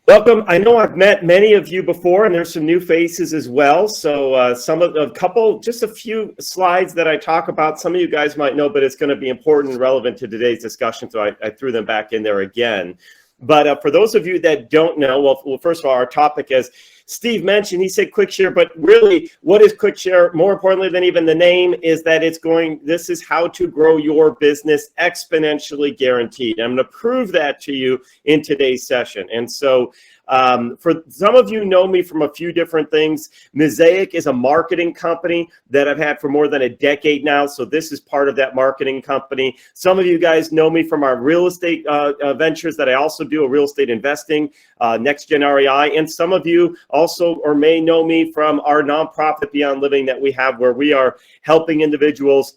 Welcome. I know I've met many of you before, and there's some new faces as well. So just a few slides that I talk about. Some of you guys might know, but it's going to be important and relevant to today's discussion. So I threw them back in there again. But for those of you that don't know, well, first of all, our topic, as Steve mentioned, he said quick share, but really what is quick share? More importantly than even the name is that this is how to grow your business exponentially guaranteed. I'm going to prove that to you in today's session. And so for some of you know me from a few different things. Mosaic is a marketing company that I've had for more than a decade now. So this is part of that marketing company. Some of you guys know me from our real estate ventures that I also do, a real estate investing, Next Gen REI. And some of you also or may know me from our nonprofit Beyond Living that we have, where we are helping individuals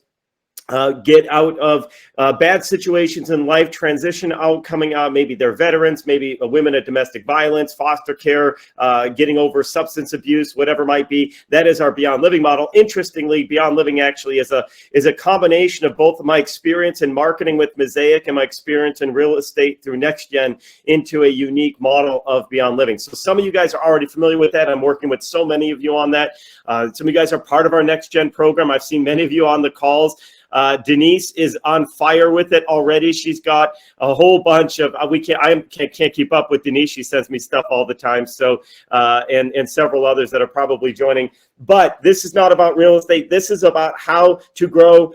get out of bad situations in life, transition out, coming out, maybe they're veterans, maybe women at domestic violence, foster care, getting over substance abuse, whatever might be. That is our Beyond Living model. Interestingly, Beyond Living actually is a combination of both of my experience in marketing with Mosaic and my experience in real estate through Next Gen into a unique model of Beyond Living. So some of you guys are already familiar with that. I'm working with so many of you on that. Some of you guys are part of our Next Gen program. I've seen many of you on the calls. Denise is on fire with it already. She's got a whole bunch of I can't keep up with Denise. She sends me stuff all the time. So and several others that are probably joining. But this is not about real estate. This is about how to grow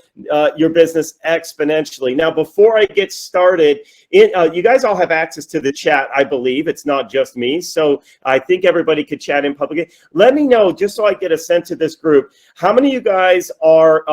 your business exponentially. Now, before I get started, you guys all have access to the chat, I believe. It's not just me. So I think everybody could chat in public. Let me know, just so I get a sense of this group, how many of you guys are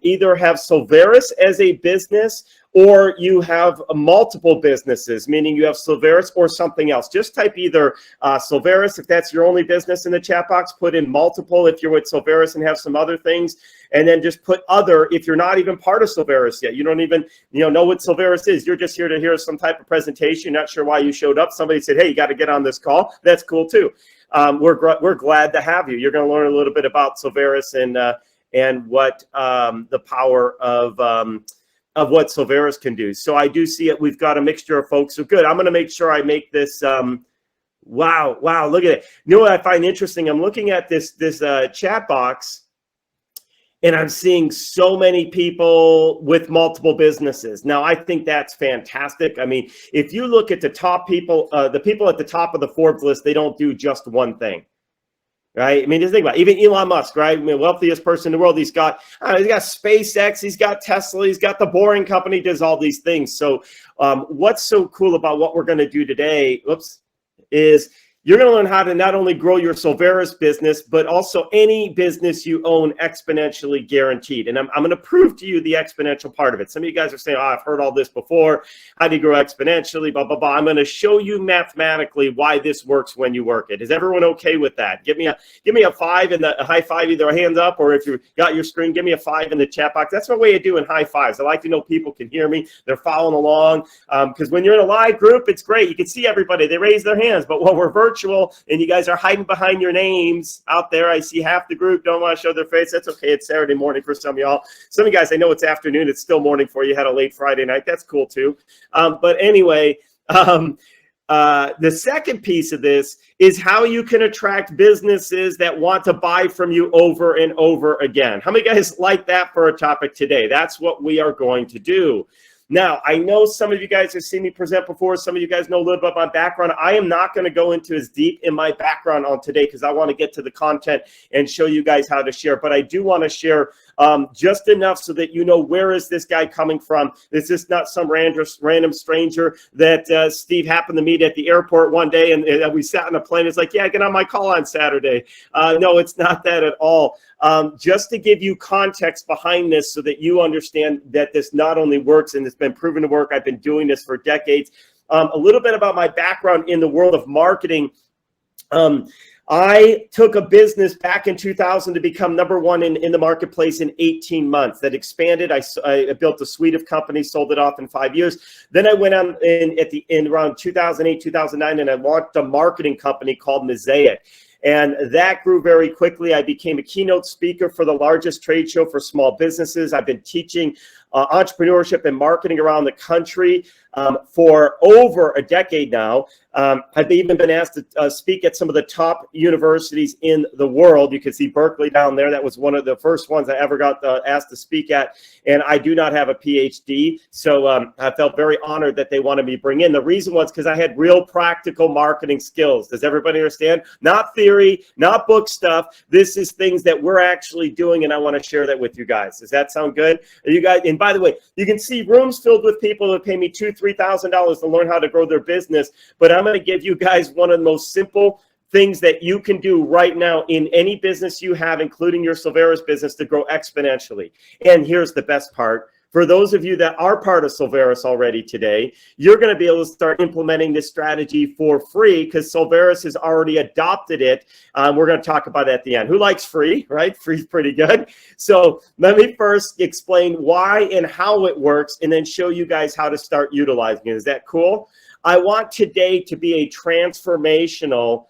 either have Solveres as a business, or you have multiple businesses, meaning you have Solveres or something else. Just type either Solveres if that's your only business in the chat box, put in multiple if you're with Solveres and have some other things, and then just put other if you're not even part of Solveres yet. You don't even know what Solveres is. You're just here to hear some type of presentation. Not sure why you showed up. Somebody said, hey, you got to get on this call. That's cool too. We're glad to have you. You're going to learn a little bit about Solveres and what the power of what Solveres can do. So I do see it. We've got a mixture of folks. So good. I'm going to make sure I make this. Wow. Look at it. You know what I find interesting? I'm looking at this chat box, and I'm seeing so many people with multiple businesses. Now, I think that's fantastic. I mean, if you look at the top people, the people at the top of the Forbes list, they don't do just one thing. Right. I mean, just think about it. Even Elon Musk, right? I mean, wealthiest person in the world. He's got SpaceX, he's got Tesla, he's got the Boring Company, does all these things. So what's so cool about what we're going to do today, is you're going to learn how to not only grow your Solveres business, but also any business you own exponentially guaranteed. And I'm going to prove to you the exponential part of it. Some of you guys are saying, oh, I've heard all this before. How do you grow exponentially? Blah, blah, blah. I'm going to show you mathematically why this works when you work it. Is everyone okay with that? Give me a 5 in the high five, either a hands up, or if you got your screen, give me a 5 in the chat box. That's my way of doing high fives. I like to know people can hear me. They're following along. Because when you're in a live group, it's great. You can see everybody. They raise their hands. But when we're virtual and you guys are hiding behind your names out there, I see half the group don't want to show their face. That's okay. It's Saturday morning for some of y'all. Some of you guys, I know it's afternoon. It's still morning for you. Had a late Friday night. That's cool too. But anyway, the second piece of this is how you can attract businesses that want to buy from you over and over again. How many guys like that for a topic today? That's what we are going to do. Now, I know some of you guys have seen me present before. Some of you guys know a little bit about my background. I am not going to go into as deep in my background on today because I want to get to the content and show you guys how to share. But I do want to share just enough so that you know, where is this guy coming from? This is not some random stranger that Steve happened to meet at the airport one day and we sat on a plane. It's like, yeah, get on my call on Saturday. No, it's not that at all. Just to give you context behind this so that you understand that this not only works and it's been proven to work. I've been doing this for decades. A little bit about my background in the world of marketing. I took a business back in 2000 to become number one in the marketplace in 18 months. That expanded. I built a suite of companies, sold it off in 5 years. Then I went on in around 2008, 2009, and I launched a marketing company called Mosaic. And that grew very quickly. I became a keynote speaker for the largest trade show for small businesses. I've been teaching entrepreneurship and marketing around the country for over a decade now. I've even been asked to speak at some of the top universities in the world. You can see Berkeley down there. That was one of the first ones I ever got asked to speak at. And I do not have a PhD. So I felt very honored that they wanted me to bring in. The reason was because I had real practical marketing skills. Does everybody understand? Not theory, not book stuff. This is things that we're actually doing, and I want to share that with you guys. Does that sound good? You guys, and by the way, you can see rooms filled with people that pay me $2,000, $3,000 to learn how to grow their business. But I'm going to give you guys one of the most simple things that you can do right now in any business you have, including your Solveres business, to grow exponentially. And here's the best part. For those of you that are part of Solveres already today, you're going to be able to start implementing this strategy for free because Solveres has already adopted it. We're going to talk about it at the end. Who likes free, right? Free's pretty good. So let me first explain why and how it works and then show you guys how to start utilizing it. Is that cool? I want today to be a transformational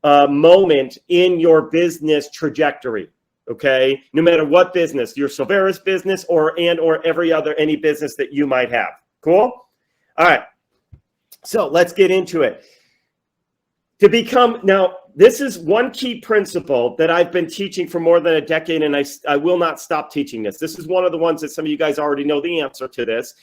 moment in your business trajectory. Okay, no matter what business, your Solveres business or any business that you might have. Cool? All right. So let's get into it. Now, this is one key principle that I've been teaching for more than a decade, and I will not stop teaching this. This is one of the ones that some of you guys already know the answer to this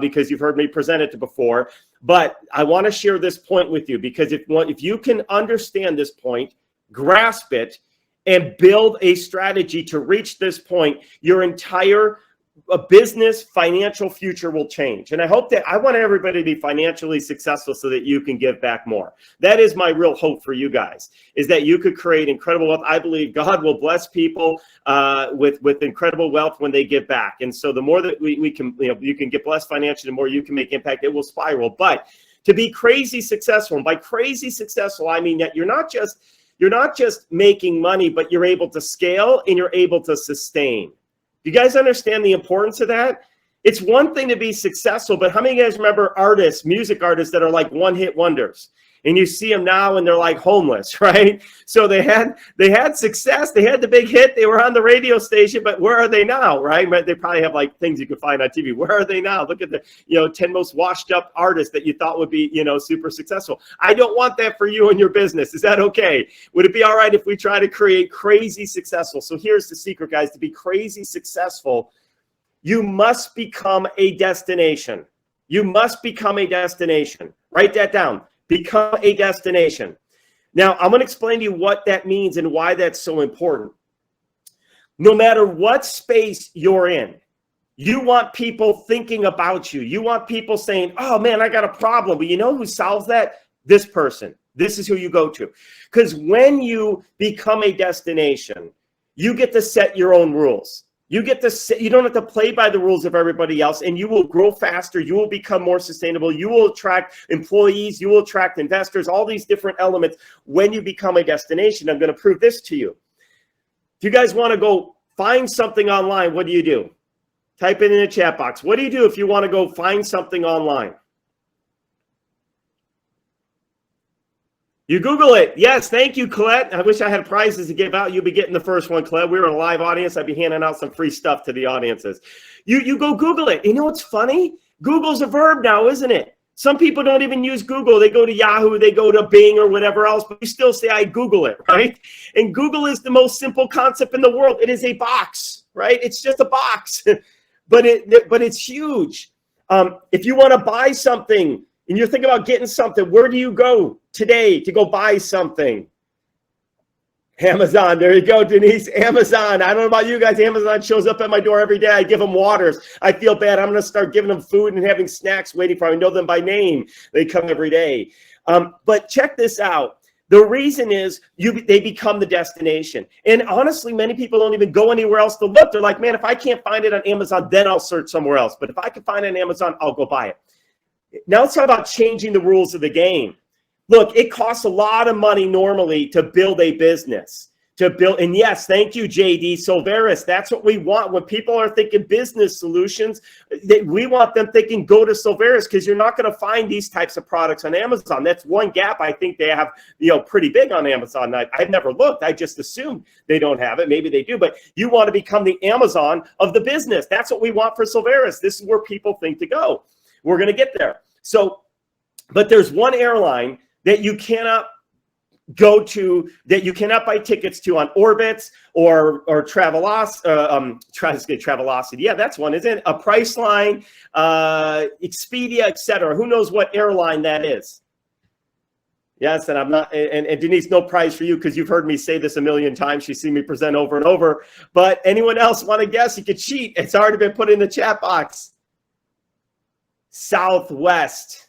because you've heard me present it before. But I want to share this point with you because if you can understand this point, grasp it, and build a strategy to reach this point, your entire business financial future will change. And I want everybody to be financially successful so that you can give back more. That is my real hope for you guys, is that you could create incredible wealth. I believe God will bless people with incredible wealth when they give back. And so the more that we can, you can get blessed financially, the more you can make impact, it will spiral. But to be crazy successful, and by crazy successful, I mean that you're not just making money, but you're able to scale and you're able to sustain. You guys understand the importance of that? It's one thing to be successful, but how many of you guys remember music artists that are like one-hit wonders? And you see them now and they're like homeless, right? So they had success, they had the big hit, they were on the radio station, but where are they now, right? They probably have like things you could find on TV. Where are they now? Look at the 10 most washed up artists that you thought would be super successful. I don't want that for you and your business. Is that okay? Would it be all right if we try to create crazy successful? So here's the secret, guys. To be crazy successful, you must become a destination. You must become a destination. Write that down. Become a destination. Now, I'm going to explain to you what that means and why that's so important. No matter what space you're in, you want people thinking about you. You want people saying, oh, man, I got a problem. But you know who solves that? This person. This is who you go to. Because when you become a destination, you get to set your own rules. You don't have to play by the rules of everybody else, and you will grow faster. You will become more sustainable. You will attract employees. You will attract investors, all these different elements when you become a destination. I'm going to prove this to you. If you guys want to go find something online, what do? Type it in the chat box. What do you do if you want to go find something online? You Google it. Yes, thank you, Colette. I wish I had prizes to give out. You'll be getting the first one, Colette. We were a live audience. I'd be handing out some free stuff to the audiences. You go Google it. You know what's funny? Google's a verb now, isn't it? Some people don't even use Google. They go to Yahoo, they go to Bing or whatever else, but you still say, I Google it, right? And Google is the most simple concept in the world. It is a box, right? It's just a box, but it's huge. If you want to buy something, and you're thinking about getting something, where do you go today to go buy something? Amazon. There you go, Denise. Amazon. I don't know about you guys. Amazon shows up at my door every day. I give them waters. I feel bad. I'm going to start giving them food and having snacks waiting for them. I know them by name. They come every day. But check this out. The reason is they become the destination. And honestly, many people don't even go anywhere else to look. They're like, man, if I can't find it on Amazon, then I'll search somewhere else. But if I can find it on Amazon, I'll go buy it. Now let's talk about changing the rules of the game. Look, it costs a lot of money normally to build a business. And yes, thank you, JD. Solveres, that's what we want. When people are thinking business solutions, we want them thinking go to Solveres because you're not going to find these types of products on Amazon. That's one gap I think they have, pretty big on Amazon. I've never looked. I just assumed they don't have it. Maybe they do, but you want to become the Amazon of the business. That's what we want for Solveres. This is where people think to go. We're going to get there. So But there's one airline that you cannot go to, that you cannot buy tickets to on Orbitz or Travelocity. Yeah, that's one, isn't it? A Priceline, Expedia, etc. Who knows what airline that is? Yes, and I'm not, and Denise, no prize for you because you've heard me say this a million times. She's seen me present over and over. But anyone else want to guess? You could cheat. It's already been put in the chat box. Southwest.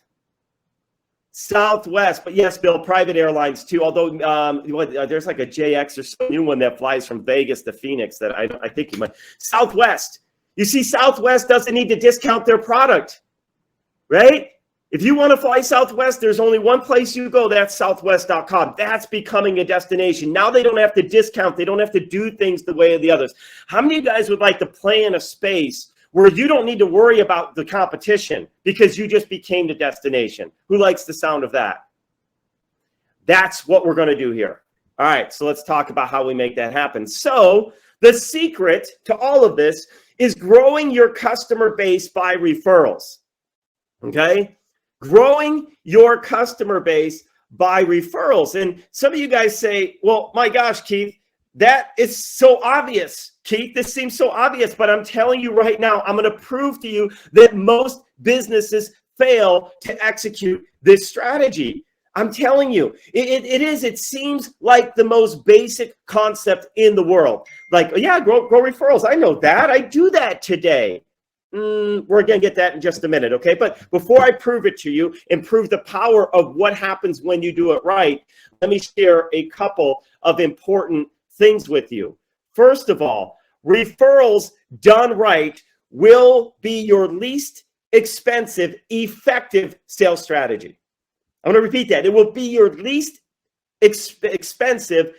Southwest, but yes, Bill, private airlines too. Although there's like a JX or some new one that flies from Vegas to Phoenix that I think you might. Southwest. You see, Southwest doesn't need to discount their product, right? If you want to fly Southwest, there's only one place you go. That's southwest.com. That's becoming a destination. Now they don't have to discount. They don't have to do things the way of the others. How many of you guys would like to play in a space where you don't need to worry about the competition because you just became the destination? Who likes the sound of that? That's what we're going to do here. All right, so let's talk about how we make that happen. So the secret to all of this is growing your customer base by referrals, okay? Growing your customer base by referrals. And some of you guys say, well, my gosh, Keith, that is so obvious. Keith, this seems so obvious, but I'm telling you right now, I'm going to prove to you that most businesses fail to execute this strategy. I'm telling you, it seems like the most basic concept in the world. Like, yeah, grow referrals. I know that. I do that today. We're going to get that in just a minute, okay? But before I prove it to you and prove the power of what happens when you do it right, let me share a couple of important things with you. First of all, referrals done right will be your least expensive, effective sales strategy. I'm going to repeat that. It will be your least expensive,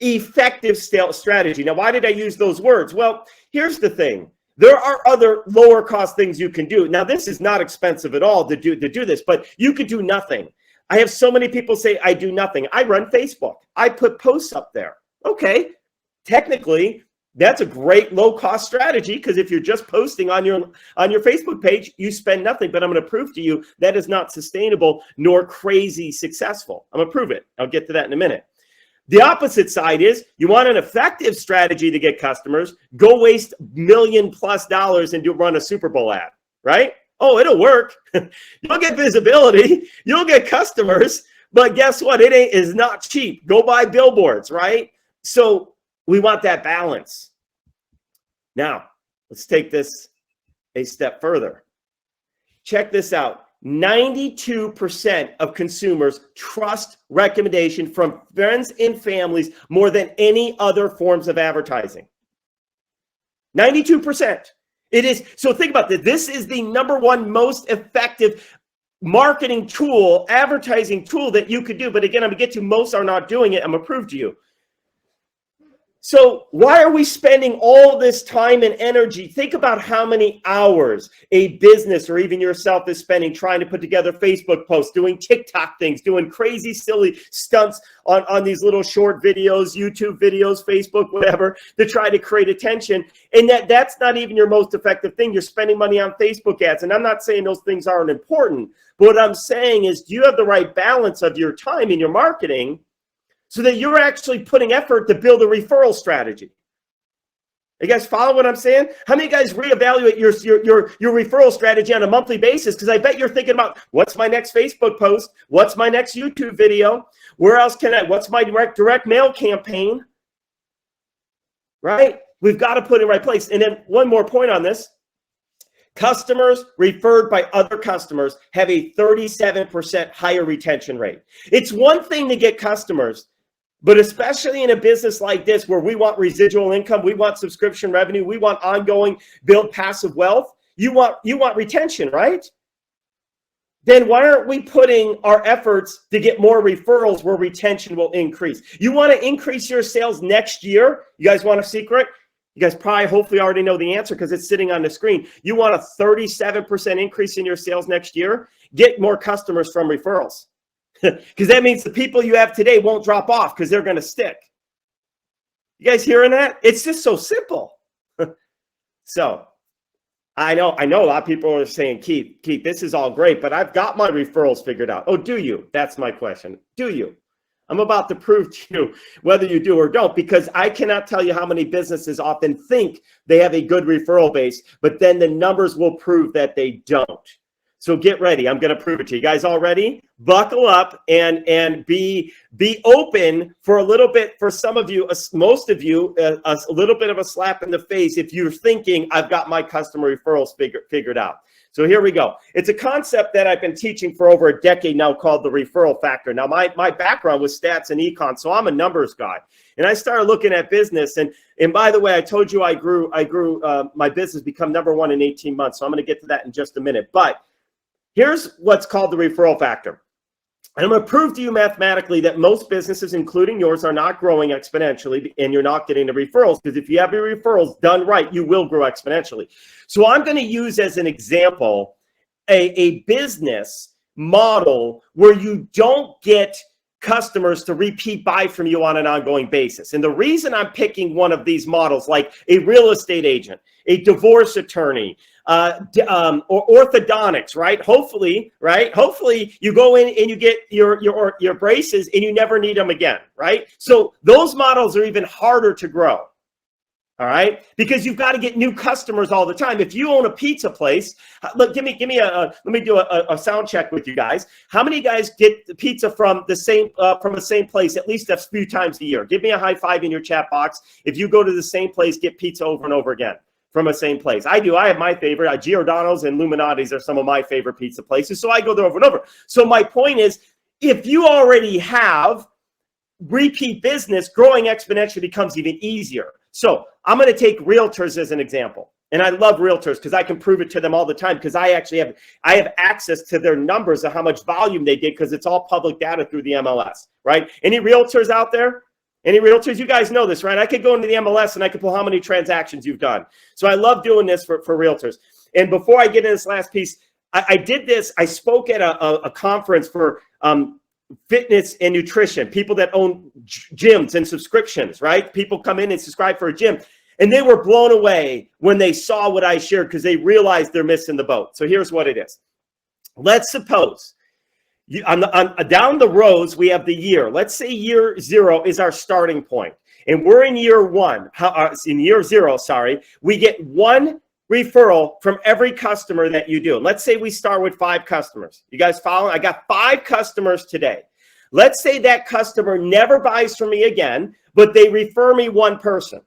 effective sales strategy. Now, why did I use those words? Well, here's the thing. There are other lower cost things you can do. Now, this is not expensive at all to do this, but you could do nothing. I have so many people say, I do nothing. I run Facebook. I put posts up there. Okay, technically, that's a great low-cost strategy because if you're just posting on your Facebook page, you spend nothing. But I'm going to prove to you that is not sustainable nor crazy successful. I'm going to prove it. I'll get to that in a minute. The opposite side is you want an effective strategy to get customers, go waste $1 million+ and run a Super Bowl ad, right? Oh, it'll work. You'll get visibility. You'll get customers. But guess what? It is not cheap. Go buy billboards, right? So we want that balance. Now, let's take this a step further. Check this out. 92% of consumers trust recommendation from friends and families more than any other forms of advertising. 92%. It is. So think about this. This is the number one most effective marketing tool, advertising tool that you could do. But again, I'm going to get to most are not doing it. I'm going to prove to you. So why are we spending all this time and energy? Think about how many hours a business or even yourself is spending trying to put together Facebook posts, doing TikTok things, doing crazy, silly stunts on these little short videos, YouTube videos, Facebook, whatever, to try to create attention. And that's not even your most effective thing. You're spending money on Facebook ads. And I'm not saying those things aren't important. But what I'm saying is, do you have the right balance of your time in your marketing so that you're actually putting effort to build a referral strategy? You guys follow what I'm saying? How many guys reevaluate your referral strategy on a monthly basis? Because I bet you're thinking about, what's my next Facebook post? What's my next YouTube video? Where else what's my direct mail campaign? Right? We've got to put it in the right place. And then one more point on this. Customers referred by other customers have a 37% higher retention rate. It's one thing to get customers, but especially in a business like this where we want residual income, we want subscription revenue, we want ongoing build passive wealth, you want retention, right? Then why aren't we putting our efforts to get more referrals where retention will increase? You want to increase your sales next year? You guys want a secret? You guys probably hopefully already know the answer because it's sitting on the screen. You want a 37% increase in your sales next year? Get more customers from referrals. Because that means the people you have today won't drop off because they're going to stick. You guys hearing that? It's just so simple. So I know a lot of people are saying, Keith, this is all great, but I've got my referrals figured out. Oh, do you? That's my question. Do you? I'm about to prove to you whether you do or don't, because I cannot tell you how many businesses often think they have a good referral base, but then the numbers will prove that they don't. So get ready. I'm going to prove it to you. You guys all ready? Buckle up and be open for a little bit. For some of you, most of you, a little bit of a slap in the face if you're thinking I've got my customer referrals figured out. So here we go. It's a concept that I've been teaching for over a decade now called the referral factor. Now, my background was stats and econ, so I'm a numbers guy. And I started looking at business. And by the way, I told you I grew my business become #1 in 18 months. So I'm going to get to that in just a minute. But here's what's called the referral factor. And I'm going to prove to you mathematically that most businesses, including yours, are not growing exponentially, and you're not getting the referrals, because if you have your referrals done right, you will grow exponentially. So I'm going to use as an example a business model where you don't get customers to repeat buy from you on an ongoing basis. And the reason I'm picking one of these models, like a real estate agent, a divorce attorney, or orthodontics, right? Hopefully you go in and you get your braces and you never need them again, right? So those models are even harder to grow. All right, because you've got to get new customers all the time. If you own a pizza place, look, let me do a sound check with you guys. How many guys get the pizza from the same place at least a few times a year? Give me a high five in your chat box if you go to the same place, get pizza over and over again from the same place. I do. I have my favorite. Giordano's and Illuminati's are some of my favorite pizza places, so I go there over and over. So my point is, if you already have repeat business, growing exponentially becomes even easier. So I'm going to take realtors as an example. And I love realtors because I can prove it to them all the time, because I actually have access to their numbers of how much volume they did, because it's all public data through the MLS, right? Any realtors out there? Any realtors? You guys know this, right? I could go into the MLS and I could pull how many transactions you've done. So I love doing this for realtors. And before I get into this last piece, I did this. I spoke at a conference for fitness and nutrition, people that own gyms and subscriptions, right? People come in and subscribe for a gym, and they were blown away when they saw what I shared, because they realized they're missing the boat. So here's what it is. Let's suppose down the rows, we have the year. Let's say year 0 is our starting point, and we're in year 1. In year 0, we get 1 referral from every customer that you do. Let's say we start with 5 customers. You guys follow? I got 5 customers today. Let's say that customer never buys from me again, but they refer me 1 person.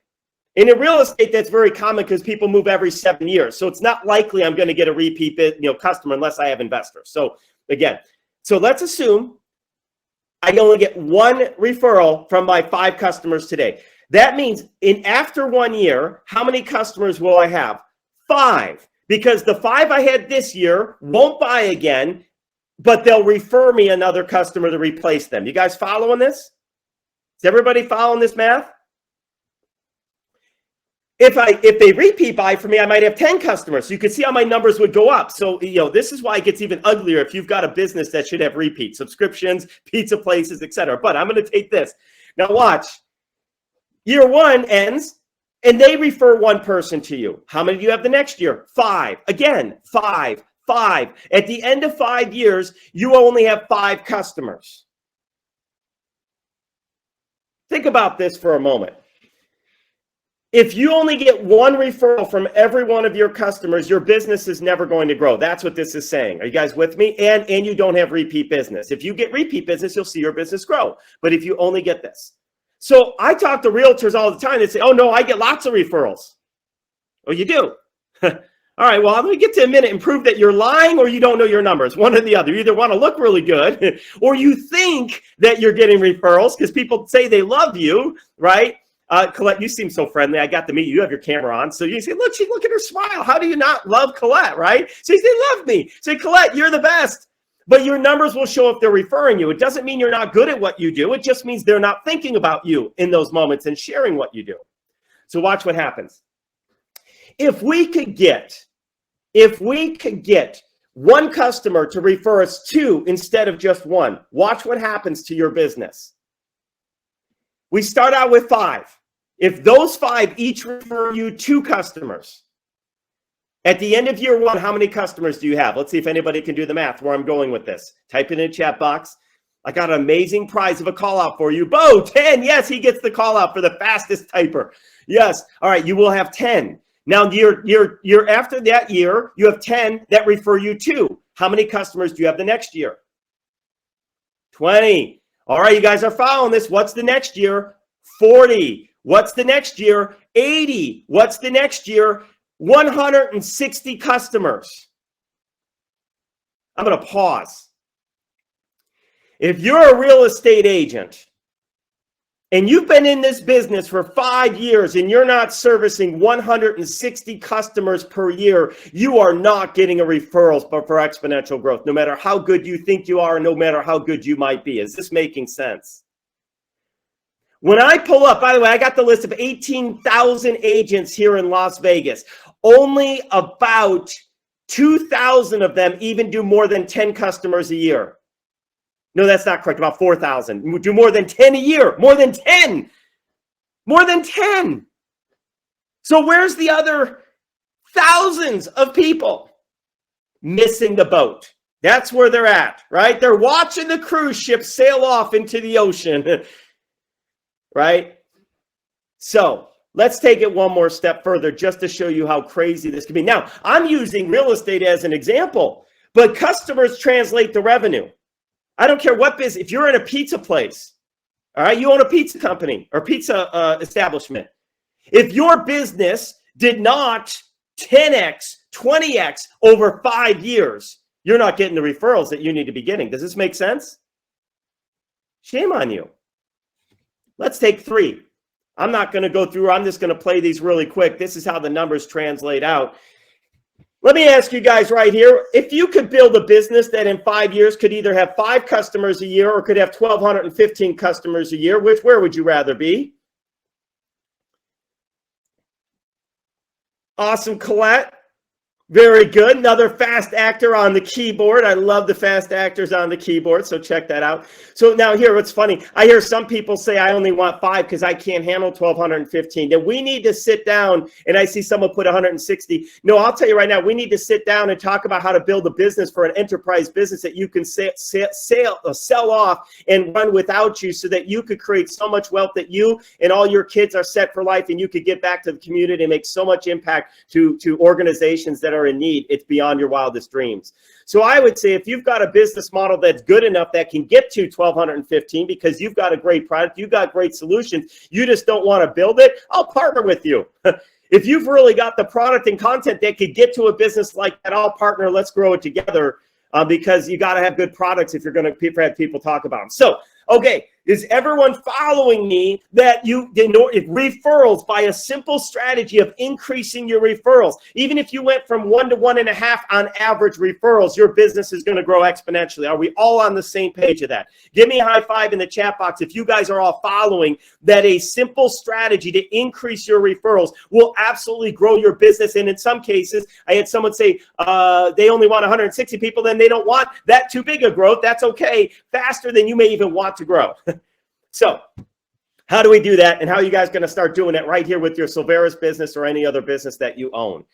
In real estate, that's very common because people move every 7 years. So it's not likely I'm going to get a repeat customer unless I have investors. So again, let's assume I only get 1 referral from my 5 customers today. That means after 1 year, how many customers will I have? 5, because the 5 I had this year won't buy again, but they'll refer me another customer to replace them. You guys following this? Is everybody following this math? If they repeat buy for me, I might have 10 customers. So you can see how my numbers would go up. So, this is why it gets even uglier if you've got a business that should have repeat subscriptions, pizza places, etc. But I'm going to take this. Now watch. Year 1 ends, and they refer 1 person to you. How many do you have the next year? 5. Again, 5. At the end of 5 years, you only have 5 customers. Think about this for a moment. If you only get 1 referral from every one of your customers, your business is never going to grow. That's what this is saying. Are you guys with me? And you don't have repeat business. If you get repeat business, you'll see your business grow. But if you only get this. So I talk to realtors all the time. They say, oh, no, I get lots of referrals. Oh, you do? All right, well, let me get to a minute and prove that you're lying or you don't know your numbers. One or the other. You either want to look really good or you think that you're getting referrals because people say they love you, right? Colette, you seem so friendly. I got to meet you. You have your camera on. So you say, look at her smile. How do you not love Colette, right? So you say, they love me. Say, Colette, you're the best. But your numbers will show if they're referring you. It doesn't mean you're not good at what you do. It just means they're not thinking about you in those moments and sharing what you do. So watch what happens. If we could get 1 customer to refer us 2 instead of just 1, watch what happens to your business. We start out with 5. If those 5 each refer you 2 customers, At the end of year one, how many customers do you have? Let's see if anybody can do the math where I'm going with this. Type it in the chat box. I got an amazing prize of a call out for you. Bo, 10. Yes, he gets the call out for the fastest typer. Yes. All right, you will have 10. Now, year after that year, you have 10 that refer you to. How many customers do you have the next year? 20. All right, you guys are following this. What's the next year? 40. What's the next year? 80. What's the next year? 160 customers. I'm going to pause. If you're a real estate agent and you've been in this business for 5 years and you're not servicing 160 customers per year, you are not getting a referrals for exponential growth, no matter how good you think you are, no matter how good you might be. Is this making sense? When I pull up, by the way, I got the list of 18,000 agents here in Las Vegas. Only about 2,000 of them even do more than 10 customers a year. No, that's not correct. About 4,000 do more than 10 a year. More than 10. More than 10. So where's the other thousands of people? Missing the boat. That's where they're at, right? They're watching the cruise ship sail off into the ocean, right? So let's take it one more step further just to show you how crazy this can be. Now, I'm using real estate as an example, but customers translate the revenue. I don't care what business. If you're in a pizza place, all right, you own a pizza company or pizza establishment. If your business did not 10x, 20x over 5 years, you're not getting the referrals that you need to be getting. Does this make sense? Shame on you. Let's take 3. I'm not going to go through. I'm just going to play these really quick. This is how the numbers translate out. Let me ask you guys right here, if you could build a business that in 5 years could either have 5 customers a year or could have 1,215 customers a year, where would you rather be? Awesome, Colette. Very good. Another fast actor on the keyboard. I love the fast actors on the keyboard, so check that out. So now here, what's funny, I hear some people say I only want 5 because I can't handle 1,215. Then we need to sit down, and I see someone put 160. No, I'll tell you right now, we need to sit down and talk about how to build a business for an enterprise business that you can sell off and run without you so that you could create so much wealth that you and all your kids are set for life and you could get back to the community and make so much impact to organizations that are in need. It's beyond your wildest dreams. So I would say if you've got a business model that's good enough that can get to 1,215 because you've got a great product, you've got great solutions, you just don't want to build it, I'll partner with you. If you've really got the product and content that could get to a business like that, I'll partner. Let's grow it together because you got to have good products if you're going to have people talk about them. So, okay, is everyone following me that referrals by a simple strategy of increasing your referrals? Even if you went from 1 to 1.5 on average referrals, your business is going to grow exponentially. Are we all on the same page of that? Give me a high five in the chat box if you guys are all following that a simple strategy to increase your referrals will absolutely grow your business. And in some cases, I had someone say they only want 160 people, then they don't want that too big a growth. That's okay. Faster than you may even want to grow. So how do we do that? And how are you guys going to start doing it right here with your Solveres business or any other business that you own?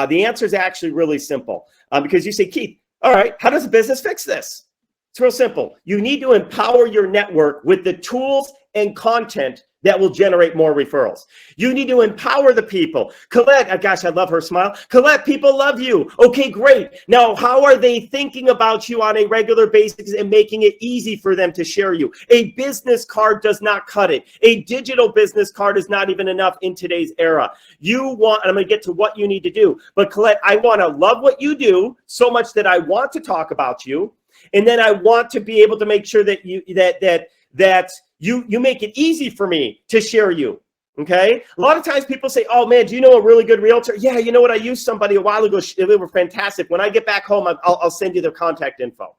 The answer is actually really simple because you say, Keith, all right, how does a business fix this? It's real simple. You need to empower your network with the tools and content that will generate more referrals. You need to empower the people. Colette, gosh, I love her smile. Colette, people love you. Okay, great. Now, how are they thinking about you on a regular basis and making it easy for them to share you? A business card does not cut it. A digital business card is not even enough in today's era. You want, and I'm going to get to what you need to do, but Colette, I want to love what you do so much that I want to talk about you. And then I want to be able to make sure that you make it easy for me to share you. Okay. A lot of times people say, oh man, do you know a really good realtor? Yeah. You know what? I used somebody a while ago. They were fantastic. When I get back home, I'll send you their contact info.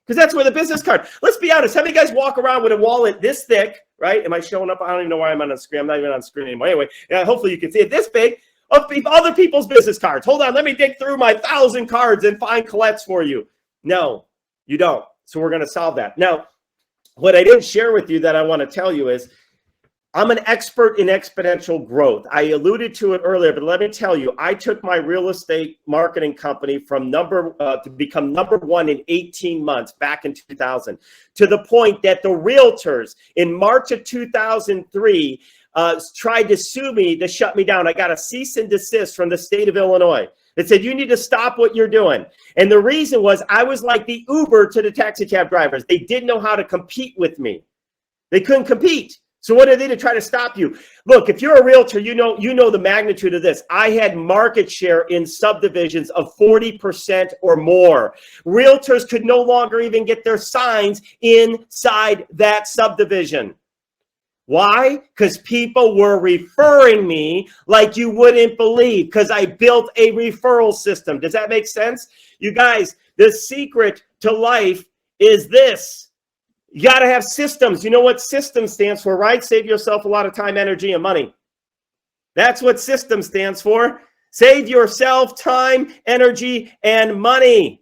Because that's where the business card. Let's be honest. How many guys walk around with a wallet this thick, right? Am I showing up? I don't even know why I'm on the screen. I'm not even on the screen anymore. Anyway, hopefully you can see it this big of other people's business cards. Hold on. Let me dig through my 1,000 cards and find Colette's for you. No, you don't. So we're going to solve that. Now, what I didn't share with you that I want to tell you is I'm an expert in exponential growth. I alluded to it earlier, but let me tell you, I took my real estate marketing company from to become number one in 18 months back in 2000, to the point that the realtors in March of 2003 tried to sue me to shut me down. I got a cease and desist from the state of Illinois. It said, you need to stop what you're doing. And the reason was I was like the Uber to the taxi cab drivers. They didn't know how to compete with me. They couldn't compete. So what did they do to try to stop you? Look, if you're a realtor, you know the magnitude of this. I had market share in subdivisions of 40% or more. Realtors could no longer even get their signs inside that subdivision. Why? Because people were referring me like you wouldn't believe, because I built a referral system. Does that make sense? You guys, the secret to life is this. You got to have systems. You know what system stands for, right? Save yourself a lot of time, energy, and money. That's what system stands for. Save yourself time, energy, and money.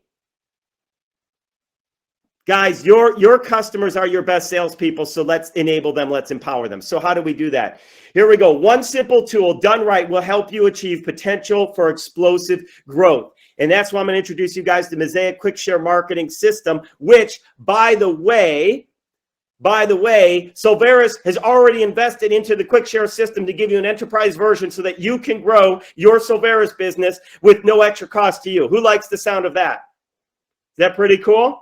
Guys, your customers are your best salespeople, so let's enable them. Let's empower them. So how do we do that? Here we go. One simple tool done right will help you achieve potential for explosive growth. And that's why I'm going to introduce you guys to Mosaic Quick Share Marketing System, which, by the way, Solveres has already invested into the Quick Share system to give you an enterprise version so that you can grow your Solveres business with no extra cost to you. Who likes the sound of that? Is that pretty cool?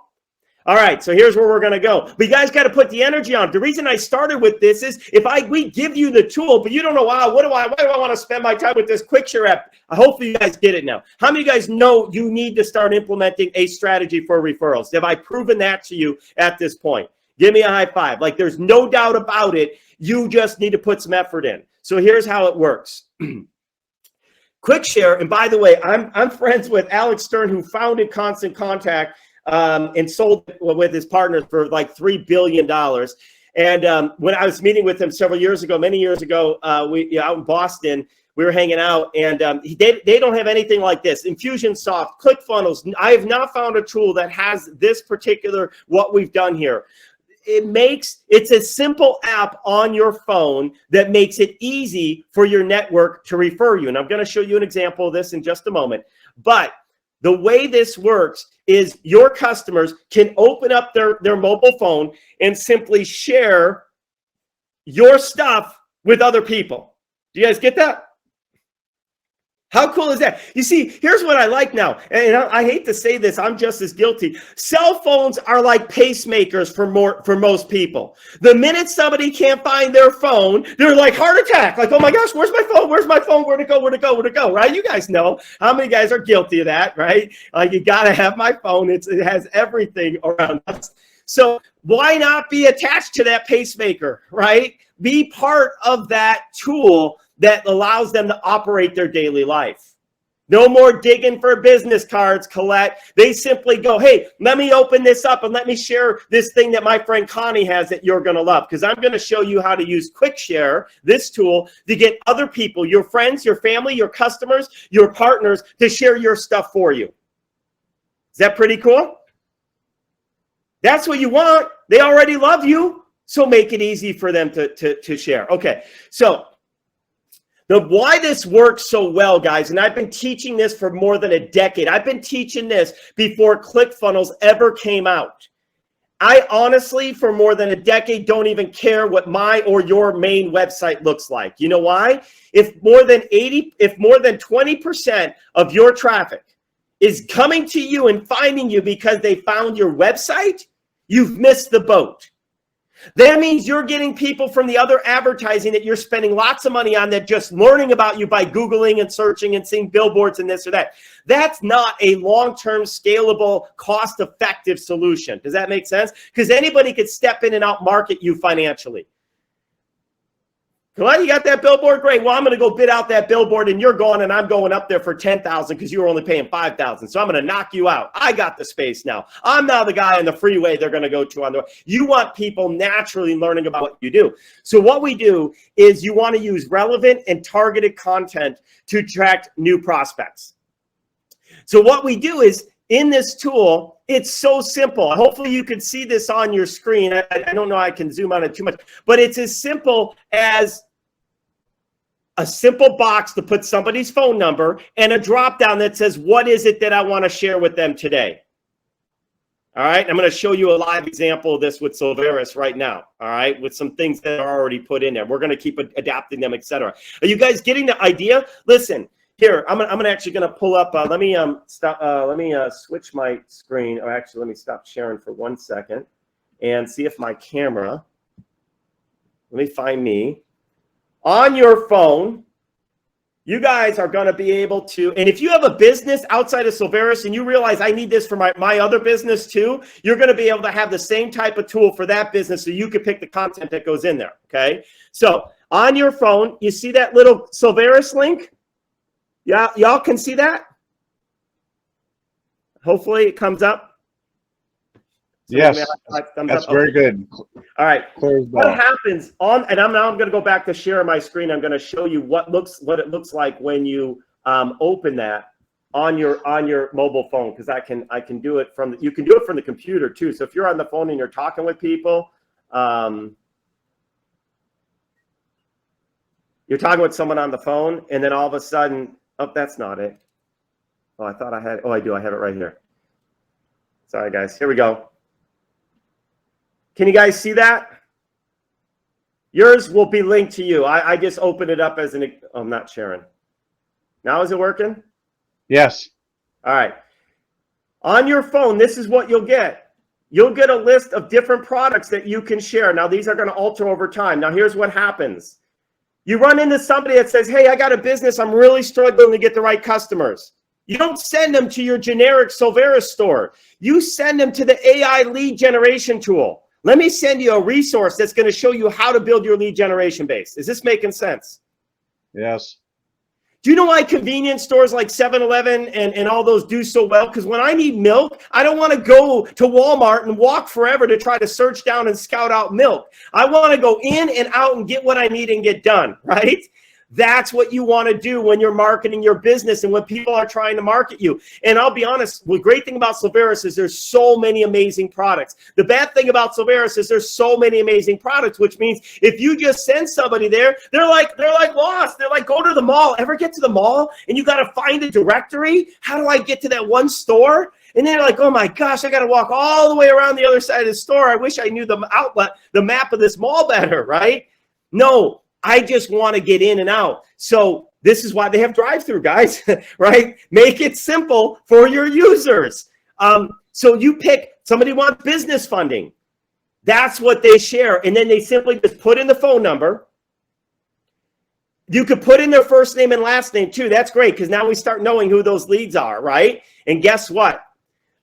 All right, so here's where we're going to go. But you guys got to put the energy on. The reason I started with this is we give you the tool, but you don't know, wow, why do I want to spend my time with this Quick Share app? Hopefully you guys get it now. How many of you guys know you need to start implementing a strategy for referrals? Have I proven that to you at this point? Give me a high five. Like, there's no doubt about it. You just need to put some effort in. So here's how it works. Quick Share, and by the way, I'm friends with Alex Stern, who founded Constant Contact, and sold it with his partners for like $3 billion. And when I was meeting with him many years ago, out in Boston, we were hanging out, and they don't have anything like this. Infusionsoft, ClickFunnels. I have not found a tool that has this particular, what we've done here. It's a simple app on your phone that makes it easy for your network to refer you. And I'm going to show you an example of this in just a moment. But the way this works is your customers can open up their mobile phone and simply share your stuff with other people. Do you guys get that? How cool is that? You see, here's what I like now. And I hate to say this, I'm just as guilty. Cell phones are like pacemakers for most people. The minute somebody can't find their phone, they're like heart attack. Like, oh my gosh, where's my phone? Where's my phone? Where'd it go? Where'd it go? Where'd it go? Right? You guys know. How many guys are guilty of that, right? Like, you got to have my phone. It has everything around us. So why not be attached to that pacemaker, right? Be part of that tool that allows them to operate their daily life. No more digging for business cards, Colette. They simply go, hey, let me open this up and let me share this thing that my friend Connie has that you're going to love. Because I'm going to show you how to use Quick Share, this tool, to get other people, your friends, your family, your customers, your partners, to share your stuff for you. Is that pretty cool? That's what you want. They already love you. So make it easy for them to share. Okay, so why this works so well, guys, and I've been teaching this for more than a decade. I've been teaching this before ClickFunnels ever came out. I honestly, for more than a decade, don't even care what my or your main website looks like. You know why? If more than 20% of your traffic is coming to you and finding you because they found your website, you've missed the boat. That means you're getting people from the other advertising that you're spending lots of money on, that just learning about you by Googling and searching and seeing billboards and this or that. That's not a long-term, scalable, cost-effective solution. Does that make sense? Because anybody could step in and out-market you financially. Well, you got that billboard? Great. Well, I'm going to go bid out that billboard, and you're going, and I'm going up there for $10,000 because you were only paying $5,000. So I'm going to knock you out. I got the space now. I'm now the guy on the freeway they're going to go to on the way. You want people naturally learning about what you do. So what we do is you want to use relevant and targeted content to attract new prospects. So what we do is in this tool, it's so simple. Hopefully you can see this on your screen. I don't know, I can zoom on it too much, but it's as simple as a simple box to put somebody's phone number and a drop down that says, what is it that I want to share with them today? All right, I'm going to show you a live example of this with Solveres right now. All right, with some things that are already put in there. We're going to keep adapting them, etc. Are you guys getting the idea? Listen, here, I'm actually going to pull up. Let me switch my screen. Or actually, let me stop sharing for 1 second and see if my camera. Let me find me on your phone. You guys are going to be able to, and if you have a business outside of Solveres and you realize I need this for my other business too, you're going to be able to have the same type of tool for that business so you can pick the content that goes in there, okay? So on your phone, you see that little Solveres link? Yeah, y'all can see that? Hopefully it comes up. So yes, that's very good. All right. What happens on, and now I'm going to go back to share my screen. I'm going to show you what it looks like when you open that on your mobile phone, because I can do it from you can do it from the computer too. So if you're on the phone and you're talking with people, you're talking with someone on the phone, and then all of a sudden, oh, that's not it. Oh, I thought I had. Oh, I do. I have it right here. Sorry, guys. Here we go. Can you guys see that? Yours will be linked to you. I just opened it up as an, oh, I'm not sharing. Now is it working? Yes. All right. On your phone, this is what you'll get. You'll get a list of different products that you can share. Now, these are going to alter over time. Now, here's what happens. You run into somebody that says, hey, I got a business. I'm really struggling to get the right customers. You don't send them to your generic Solveres store. You send them to the AI lead generation tool. Let me send you a resource that's going to show you how to build your lead generation base. Is this making sense? Yes. Do you know why convenience stores like 7-Eleven and all those do so well? Because when I need milk, I don't want to go to Walmart and walk forever to try to search down and scout out milk. I want to go in and out and get what I need and get done, right? That's what you want to do when you're marketing your business and when people are trying to market you. And I'll be honest, the great thing about Solveres is there's so many amazing products. The bad thing about Solveres is there's so many amazing products, which means if you just send somebody there, they're like lost. They're like, go to the mall. Ever get to the mall and you got to find a directory? How do I get to that one store? And then they're like, oh my gosh, I got to walk all the way around the other side of the store. I wish I knew the map of this mall better, right? No. I just want to get in and out. So this is why they have drive-through, guys, right? Make it simple for your users. So you pick, somebody wants business funding. That's what they share. And then they simply just put in the phone number. You could put in their first name and last name too. That's great, because now we start knowing who those leads are, right? And guess what?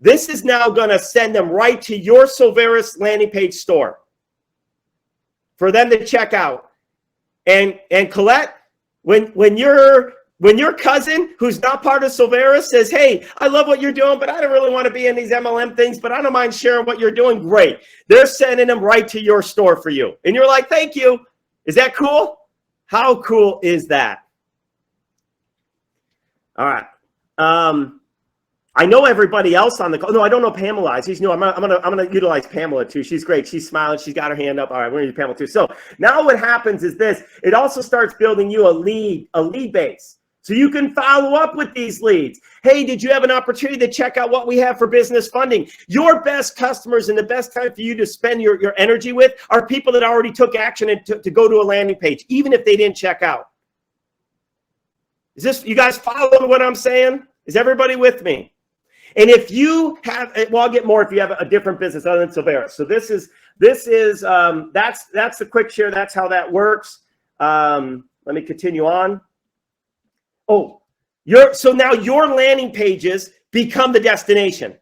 This is now going to send them right to your Solveres landing page store for them to check out. And Colette, when your cousin who's not part of Solveres says, hey, I love what you're doing, but I don't really want to be in these MLM things, but I don't mind sharing what you're doing. Great. They're sending them right to your store for you. And you're like, thank you. Is that cool? How cool is that? All right. I know everybody else on the call. No, I don't know Pamela. She's new. I'm gonna utilize Pamela too. She's great. She's smiling. She's got her hand up. All right, we're gonna use Pamela too. So now what happens is this. It also starts building you a lead base. So you can follow up with these leads. Hey, did you have an opportunity to check out what we have for business funding? Your best customers and the best time for you to spend your energy with are people that already took action and to go to a landing page, even if they didn't check out. Is this, you guys following what I'm saying? Is everybody with me? And if you have, well, I'll get more if you have a different business other than Solveres. So that's the quick share. That's how that works. Let me continue on. Oh, so now your landing pages become the destination.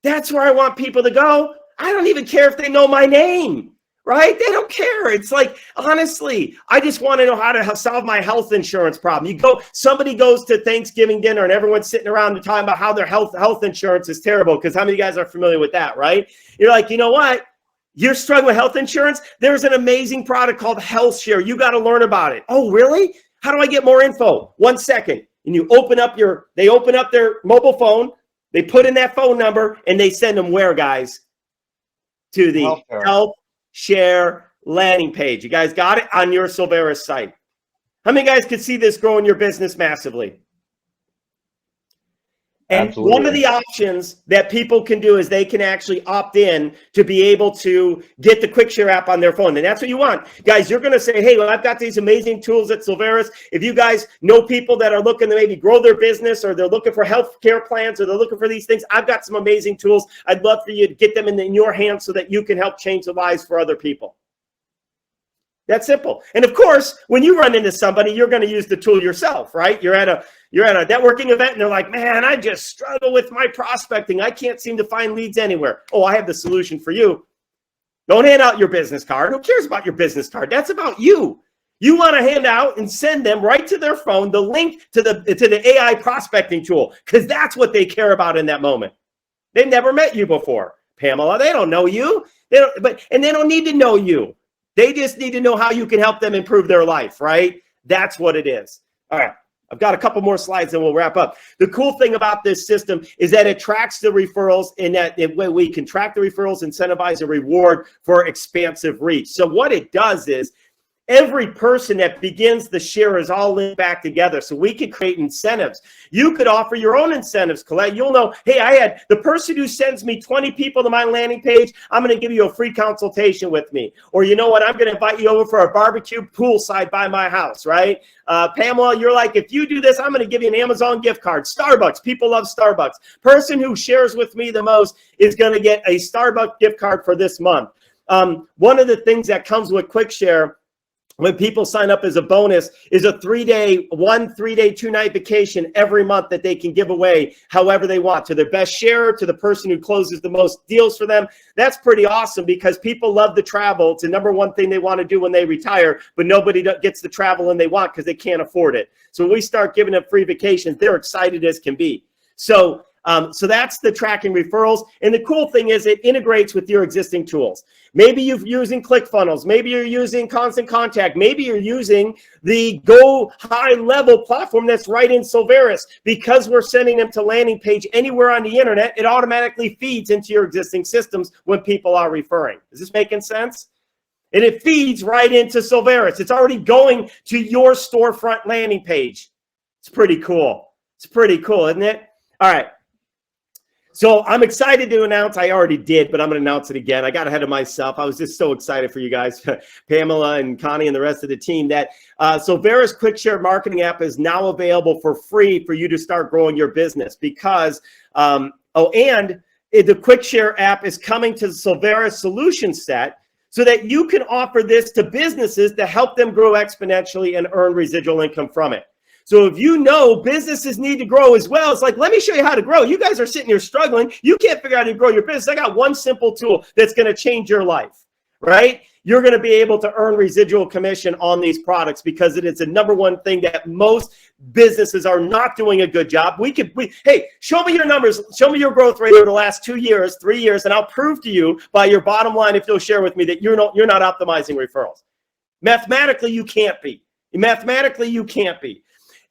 That's where I want people to go. I don't even care if they know my name, right? They don't care. It's like, honestly, I just want to know how to solve my health insurance problem. Somebody goes to Thanksgiving dinner and everyone's sitting around and talking about how their health insurance is terrible, because how many of you guys are familiar with that, right? You're like, you know what? You're struggling with health insurance? There's an amazing product called Health Share. You got to learn about it. Oh, really? How do I get more info? 1 second. And they open up their mobile phone. They put in that phone number and they send them where, guys? To the Help Share landing page. You guys got it on your Solveres site. How many guys could see this growing your business massively? And Absolutely. One of the options that people can do is they can actually opt in to be able to get the Quick Share app on their phone. And that's what you want. Guys, you're going to say, hey, well, I've got these amazing tools at Solveres. If you guys know people that are looking to maybe grow their business, or they're looking for health care plans, or they're looking for these things, I've got some amazing tools. I'd love for you to get them in your hands so that you can help change the lives for other people. That's simple. And of course, when you run into somebody, you're going to use the tool yourself, right? You're at a networking event and they're like, man, I just struggle with my prospecting. I can't seem to find leads anywhere. Oh, I have the solution for you. Don't hand out your business card. Who cares about your business card? That's about you. You want to hand out and send them right to their phone the link to the AI prospecting tool, because that's what they care about in that moment. They've never met you before, Pamela. They don't know you. They don't need to know you. They just need to know how you can help them improve their life, right? That's what it is. All right. I've got a couple more slides and we'll wrap up. The cool thing about this system is that it tracks the referrals, and that we can track the referrals, incentivize, and reward for expansive reach. So what it does is every person that begins the share is all linked back together. So we could create incentives. You could offer your own incentives, Colette. You'll know, hey, I had the person who sends me 20 people to my landing page, I'm going to give you a free consultation with me. Or you know what, I'm going to invite you over for a barbecue poolside by my house, right? Pamela, you're like, if you do this, I'm going to give you an Amazon gift card. Starbucks, people love Starbucks. Person who shares with me the most is going to get a Starbucks gift card for this month. One of the things that comes with Quick Share when people sign up as a bonus is a 3-day, 2-night vacation every month that they can give away however they want, to their best sharer, to the person who closes the most deals for them. That's pretty awesome, because people love to travel. It's the number one thing they want to do when they retire, but nobody gets the travel and they want because they can't afford it. So when we start giving them free vacations, they're excited as can be. So that's the tracking referrals. And the cool thing is it integrates with your existing tools. Maybe you're using ClickFunnels. Maybe you're using Constant Contact. Maybe you're using the Go High Level platform that's right in Solveres. Because we're sending them to landing page anywhere on the internet, it automatically feeds into your existing systems when people are referring. Is this making sense? And it feeds right into Solveres. It's already going to your storefront landing page. It's pretty cool. It's pretty cool, isn't it? All right. So I'm excited to announce, I already did, but I'm going to announce it again. I got ahead of myself. I was just so excited for you guys, Pamela and Connie and the rest of the team, that Solveres Quick Share Marketing app is now available for free for you to start growing your business, because, the Quick Share app is coming to the Solveres solution set so that you can offer this to businesses to help them grow exponentially and earn residual income from it. So if you know businesses need to grow as well, it's like, let me show you how to grow. You guys are sitting here struggling. You can't figure out how to grow your business. I got one simple tool that's going to change your life, right? You're going to be able to earn residual commission on these products, because it is the number one thing that most businesses are not doing a good job. Hey, show me your numbers. Show me your growth rate over the last 2 years, 3 years, and I'll prove to you by your bottom line, if you'll share with me, that you're not optimizing referrals. Mathematically, you can't be. Mathematically, you can't be.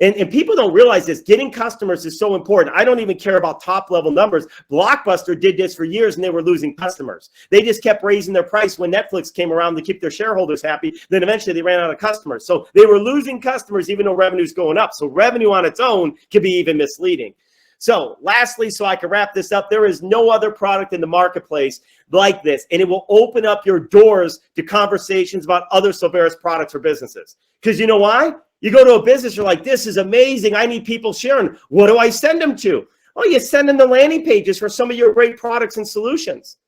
And people don't realize this. Getting customers is so important. I don't even care about top-level numbers. Blockbuster did this for years, and they were losing customers. They just kept raising their price when Netflix came around to keep their shareholders happy. Then eventually they ran out of customers. So they were losing customers even though revenue's going up. So revenue on its own can be even misleading. So lastly, so I can wrap this up, there is no other product in the marketplace like this, and it will open up your doors to conversations about other Solveres products for businesses. Because you know why? You go to a business, you're like, this is amazing. I need people sharing. What do I send them to? Oh, you send them the landing pages for some of your great products and solutions.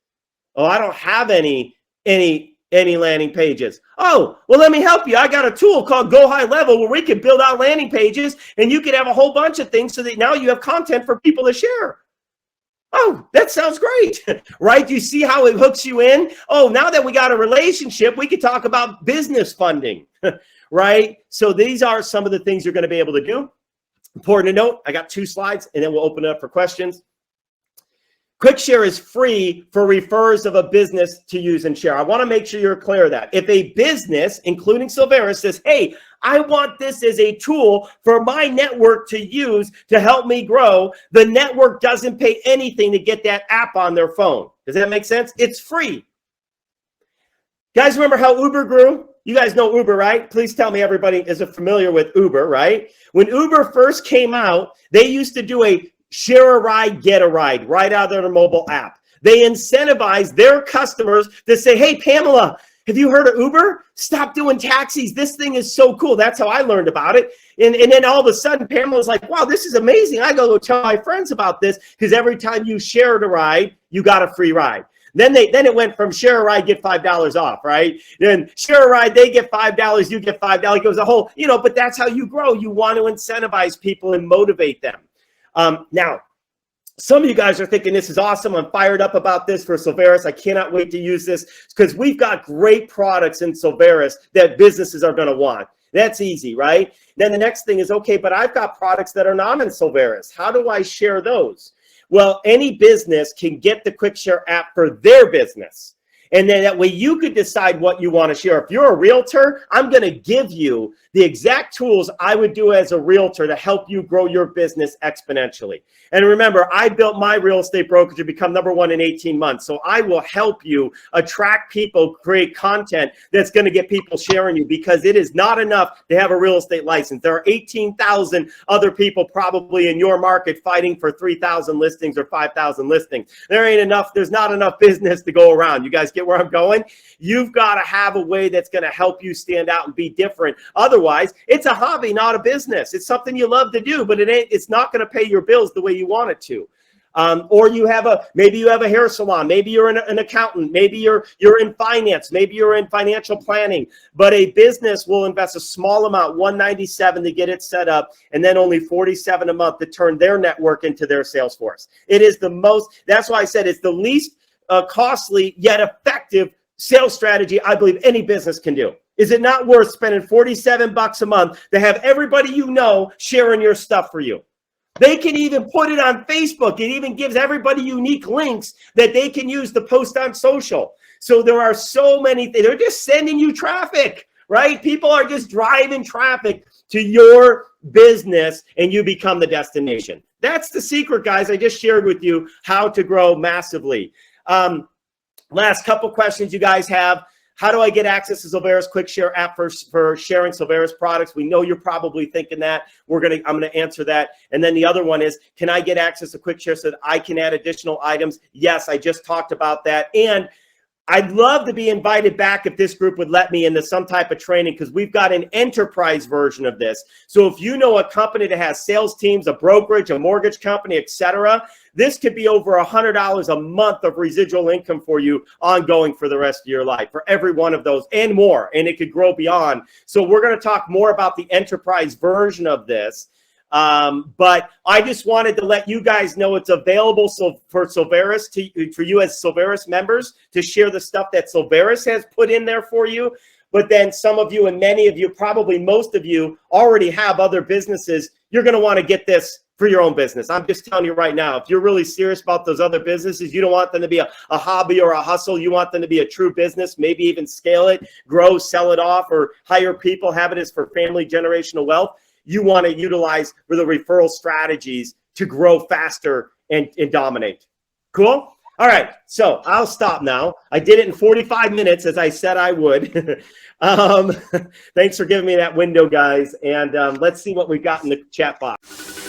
Oh, I don't have any landing pages. Oh, well, let me help you. I got a tool called Go High Level where we can build out landing pages, and you can have a whole bunch of things so that now you have content for people to share. Oh, that sounds great, right? You see how it hooks you in? Oh, now that we got a relationship, we could talk about business funding, right? So these are some of the things you're going to be able to do. Important to note, I got 2 slides, and then we'll open it up for questions. Quick Share is free for referrers of a business to use and share. I want to make sure you're clear of that. If a business, including Solveres, says, hey, I want this as a tool for my network to use to help me grow. The network doesn't pay anything to get that app on their phone. Does that make sense? It's free. Guys, remember how Uber grew? You guys know Uber, right? Please tell me everybody is familiar with Uber, right? When Uber first came out, they used to do a share a ride, get a ride right out of their mobile app. They incentivized their customers to say, hey, Pamela, have you heard of Uber? Stop doing taxis. This thing is so cool. That's how I learned about it. And then all of a sudden, Pamela's like, wow, this is amazing. I go tell my friends about this because every time you shared a ride, you got a free ride. Then it went from share a ride, get $5 off, right? Then share a ride, they get $5, you get $5. It goes a whole, but that's how you grow. You want to incentivize people and motivate them. Now, some of you guys are thinking this is awesome. I'm fired up about this for Solveres. I cannot wait to use this because we've got great products in Solveres that businesses are going to want. That's easy, right? Then the next thing is, okay, but I've got products that are not in Solveres. How do I share those? Well, any business can get the Quick Share app for their business. And then that way you could decide what you want to share. If you're a realtor, I'm going to give you the exact tools I would do as a realtor to help you grow your business exponentially. And remember, I built my real estate brokerage to become #1 in 18 months. So I will help you attract people, create content that's going to get people sharing you, because it is not enough to have a real estate license. There are 18,000 other people probably in your market fighting for 3,000 listings or 5,000 listings. There ain't enough. There's not enough business to go around. You guys get where I'm going? You've got to have a way that's going to help you stand out and be different. Otherwise, it's a hobby, not a business. It's something you love to do, but it's not going to pay your bills the way you want it to. Or maybe you have a hair salon, maybe you're an accountant, maybe you're in finance, maybe you're in financial planning, but a business will invest a small amount, $197 to get it set up, and then only $47 a month to turn their network into their sales force. It is that's why I said it's the least costly yet effective sales strategy I believe any business can do. Is it not worth spending $47 a month to have everybody you know sharing your stuff for you? They can even put it on Facebook. It even gives everybody unique links that they can use to post on social. So there are so many things. They're just sending you traffic, right? People are just driving traffic to your business and you become the destination. That's the secret, guys. I just shared with you how to grow massively. Last couple questions you guys have. How do I get access to Solveres Quick Share app for sharing Solveres products? We know you're probably thinking that. I'm gonna answer that. And then the other one is, can I get access to Quick Share so that I can add additional items? Yes, I just talked about that. And I'd love to be invited back if this group would let me into some type of training, because we've got an enterprise version of this. So if you know a company that has sales teams, a brokerage, a mortgage company, etc., this could be over $100 a month of residual income for you ongoing for the rest of your life, for every one of those and more, and it could grow beyond. So we're going to talk more about the enterprise version of this. But I just wanted to let you guys know it's available for Solveres, for you as Solveres members, to share the stuff that Solveres has put in there for you. But then some of you and many of you, probably most of you, already have other businesses. You're going to want to get this for your own business. I'm just telling you right now, if you're really serious about those other businesses, you don't want them to be a hobby or a hustle. You want them to be a true business, maybe even scale it, grow, sell it off, or hire people, have it as for family generational wealth. You want to utilize the referral strategies to grow faster and dominate. Cool? All right, so I'll stop now. I did it in 45 minutes, as I said I would. Thanks for giving me that window, guys. And let's see what we've got in the chat box.